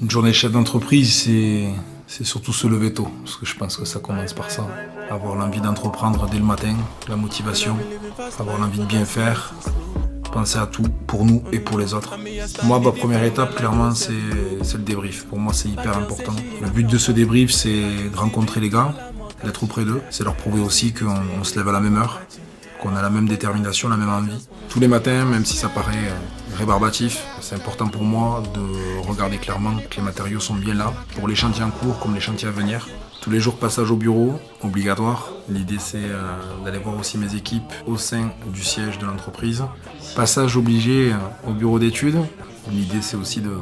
Une journée chef d'entreprise, c'est surtout se lever tôt, parce que je pense que ça commence par ça. Avoir l'envie d'entreprendre dès le matin, la motivation, avoir l'envie de bien faire, penser à tout, pour nous et pour les autres. Moi, ma première étape, clairement, c'est le débrief. Pour moi, c'est hyper important. Le but de ce débrief, c'est de rencontrer les gars, d'être auprès d'eux. C'est leur prouver aussi qu'on se lève à la même heure, qu'on a la même détermination, la même envie. Tous les matins, même si ça paraît rébarbatif, c'est important pour moi de regarder clairement que les matériaux sont bien là, pour les chantiers en cours comme les chantiers à venir. Tous les jours, passage au bureau, obligatoire. L'idée, c'est d'aller voir aussi mes équipes au sein du siège de l'entreprise. Passage obligé au bureau d'études. L'idée, c'est aussi de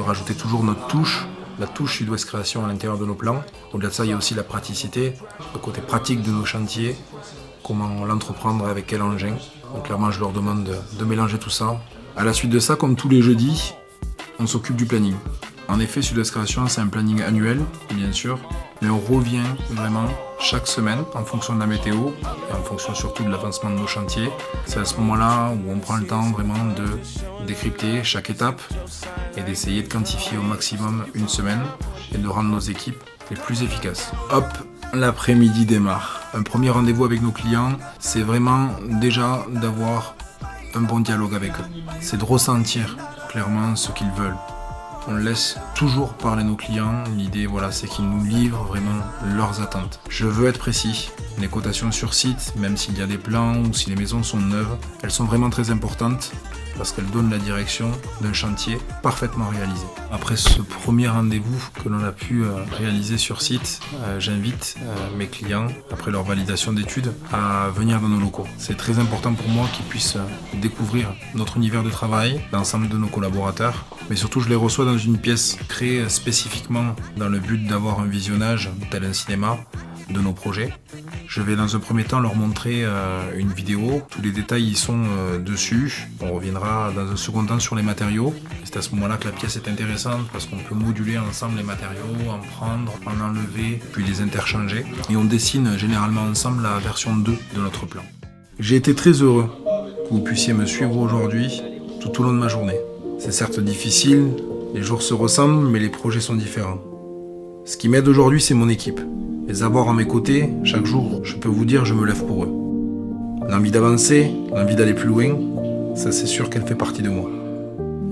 rajouter toujours notre touche, la touche Sud-Ouest Création à l'intérieur de nos plans. Au-delà de ça, il y a aussi la praticité, le côté pratique de nos chantiers, comment l'entreprendre, avec quel engin. Donc clairement, je leur demande de mélanger tout ça. À la suite de ça, comme tous les jeudis, on s'occupe du planning. En effet, Sud-Ouest Création, c'est un planning annuel, bien sûr, mais on revient vraiment chaque semaine en fonction de la météo et en fonction surtout de l'avancement de nos chantiers. C'est à ce moment-là où on prend le temps vraiment de décrypter chaque étape et d'essayer de quantifier au maximum une semaine et de rendre nos équipes les plus efficaces. Hop, l'après-midi démarre. Un premier rendez-vous avec nos clients, c'est vraiment déjà d'avoir un bon dialogue avec eux. C'est de ressentir clairement ce qu'ils veulent. On laisse toujours parler nos clients. L'idée, voilà, c'est qu'ils nous livrent vraiment leurs attentes. Je veux être précis. Les cotations sur site, même s'il y a des plans ou si les maisons sont neuves, elles sont vraiment très importantes parce qu'elles donnent la direction d'un chantier parfaitement réalisé. Après ce premier rendez-vous que l'on a pu réaliser sur site, j'invite mes clients, après leur validation d'études, à venir dans nos locaux. C'est très important pour moi qu'ils puissent découvrir notre univers de travail, l'ensemble de nos collaborateurs, mais surtout je les reçois dans une pièce créée spécifiquement dans le but d'avoir un visionnage tel un cinéma de nos projets. Je vais dans un premier temps leur montrer une vidéo, tous les détails y sont dessus. On reviendra dans un second temps sur les matériaux. C'est à ce moment-là que la pièce est intéressante parce qu'on peut moduler ensemble les matériaux, en prendre, en enlever, puis les interchanger. Et on dessine généralement ensemble la version 2 de notre plan. J'ai été très heureux que vous puissiez me suivre aujourd'hui tout au long de ma journée. C'est certes difficile, les jours se ressemblent, mais les projets sont différents. Ce qui m'aide aujourd'hui, c'est mon équipe. Les avoir à mes côtés, chaque jour, je peux vous dire, je me lève pour eux. L'envie d'avancer, l'envie d'aller plus loin, ça c'est sûr qu'elle fait partie de moi.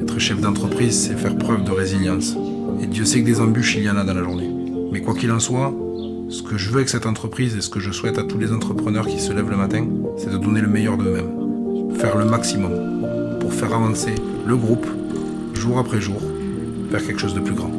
Être chef d'entreprise, c'est faire preuve de résilience. Et Dieu sait que des embûches, il y en a dans la journée. Mais quoi qu'il en soit, ce que je veux avec cette entreprise et ce que je souhaite à tous les entrepreneurs qui se lèvent le matin, c'est de donner le meilleur d'eux-mêmes. Faire le maximum pour faire avancer le groupe, jour après jour, vers quelque chose de plus grand.